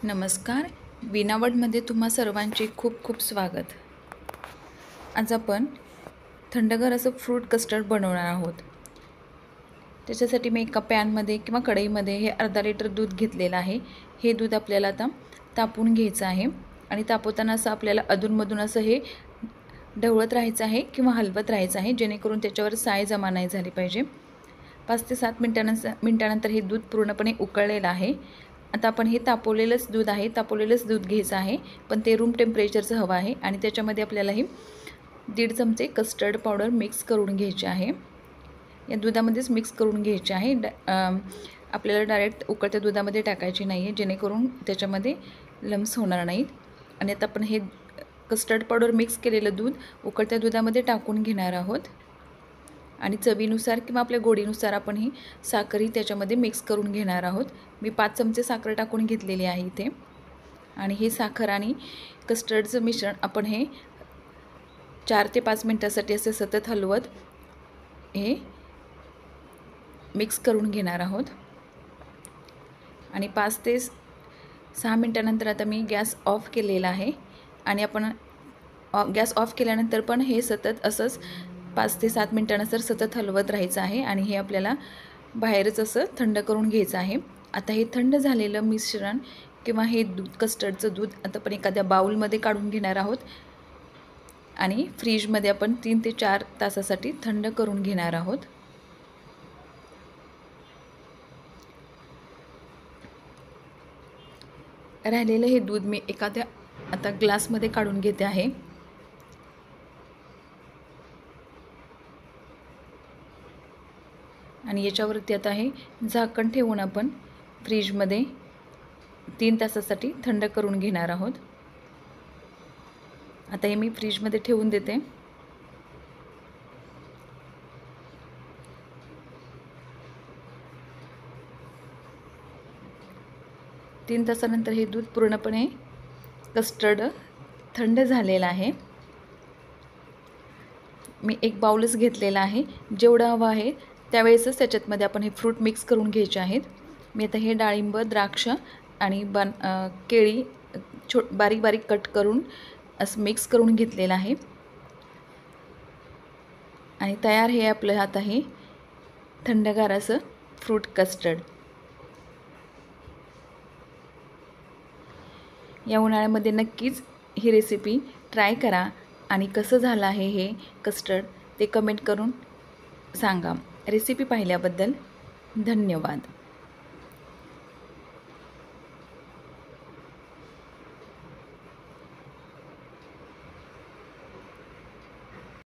नमस्कार. विनावडमध्ये तुम्हा सर्वांचे खूप खूप स्वागत. आज आपण थंडगार असं फ्रूट कस्टर्ड बनवणार आहोत. त्याच्यासाठी मी एका पॅनमध्ये किंवा कढईमध्ये हे अर्धा लिटर दूध घेतलेलं आहे. हे दूध आपल्याला आता तापवून घ्यायचं आहे आणि तापवताना असं आपल्याला अधूनमधून असं हे ढवळत राहायचं आहे किंवा हलवत राहायचं आहे, जेणेकरून त्याच्यावर साय जमा नाही झाली पाहिजे. 5 ते 7 मिनिटानंतर हे दूध पूर्णपणे उकळलेलं आहे. आता आपण हे तापवलेलंच दूध आहे, तापवलेलंच दूध घ्यायचं आहे, पण ते रूम टेम्परेचरचं हवं आहे. आणि त्याच्यामध्ये आपल्याला हे 1.5 चमचे कस्टर्ड पावडर मिक्स करून घ्यायचे आहे. या दुधामध्येच मिक्स करून घ्यायचे आहे. आपल्याला डायरेक्ट उकळत्या दुधामध्ये टाकायची नाही आहे, जेणेकरून त्याच्यामध्ये लम्स होणार नाहीत. आणि आता आपण हे कस्टर्ड पावडर मिक्स केलेलं दूध उकळत्या दुधामध्ये टाकून घेणार आहोत. आणि चवीनुसार किंवा आपल्या गोडीनुसार आपण ही साखरही त्याच्यामध्ये मिक्स करून घेणार आहोत. मी 5 चमचे साखर टाकून घेतलेली आहे इथे. आणि हे साखर आणि कस्टर्डचं मिश्रण आपण हे 4 ते 5 मिनिटासाठी असे सतत हलवत हे मिक्स करून घेणार आहोत. आणि 5 ते 6 मिनिटानंतर आता मी गॅस ऑफ केलेला आहे. आणि आपण गॅस ऑफ केल्यानंतर पण हे सतत असंच 5 ते 7 मिनिटानंतर सतत हलवत राहायचं आहे. आणि हे आपल्याला बाहेरच असं थंड करून घ्यायचं आहे. आता हे थंड झालेलं मिश्रण किंवा हे कस्टर्डचं दूध आता आपण एखाद्या बाउलमध्ये काढून घेणार आहोत आणि फ्रीजमध्ये आपण 3 ते 4 तासासाठी थंड करून घेणार आहोत. राहिलेलं हे दूध मी एखाद्या आता ग्लासमध्ये काढून घेते आहे. आणि याच्यावरती आता हे झाकण ठेवून आपण फ्रीजमध्ये 3 तासासाठी थंड करून घेणार आहोत. आता हे मी फ्रीजमध्ये ठेवून देते. तीन तासानंतर हे दूध पूर्णपणे कस्टर्ड थंड झालेलं आहे. मी एक बाउलच घेतलेला आहे. जेवढं हवं आहे त्यावेळेसच त्याच्यामध्ये आपण हे फ्रूट मिक्स करून घ्यायचे आहेत. मी आता हे डाळिंब, द्राक्ष आणि केळी बारीक बारीक कट करून असं मिक्स करून घेतलेलं आहे. आणि तयार हे आपलं आता हे थंडगार असं फ्रूट कस्टर्ड. या उन्हाळ्यामध्ये नक्कीच ही रेसिपी ट्राय करा आणि कसं झालं आहे हे कस्टर्ड ते कमेंट करून सांगा. रेसिपी पाहिल्याबद्दल धन्यवाद.